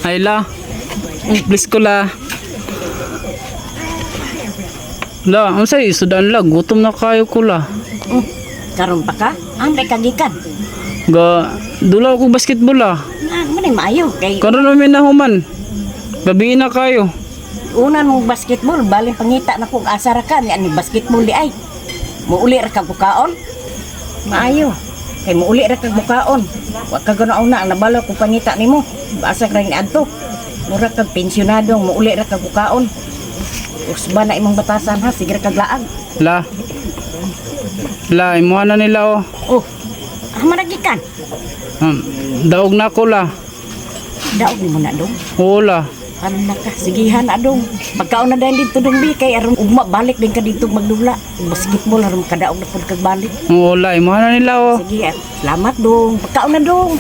Ay la. Please ko la. La, ang say, sudan la. Gutom na kayo ko la. Karon pa ka? Ang kagikan. Ga, dula ko basketball la. Manay maayo. Kay Karon namin na human. Gabi na kayo. unan mong basketball, baling pangita na kung asara ka. Ni basketball di ay. Muuli ra kag bukaon. Maayo. Kay muuli ra kag bukaon. Wa ka ganaw na nabalo kung pangita nimo. Asa ka rin adto. Mura kag pensyonado, muuli ra kag bukaon. Usba na imong batasan ha, sige ra kag laag. La. La, imuha na nila oh. Oh, maragikan. Daog na ko la. Daog mo na dong. Oo la. Ano na ka? Sigihan na dong. Pagkaon na dahil dito dong bi, kay aron ugma balik din ka dito magdula. Basketball aron kadaog na pud kag balik. Oo la, imuha na nila oh. Sige, salamat dong. Pagkaon na dong.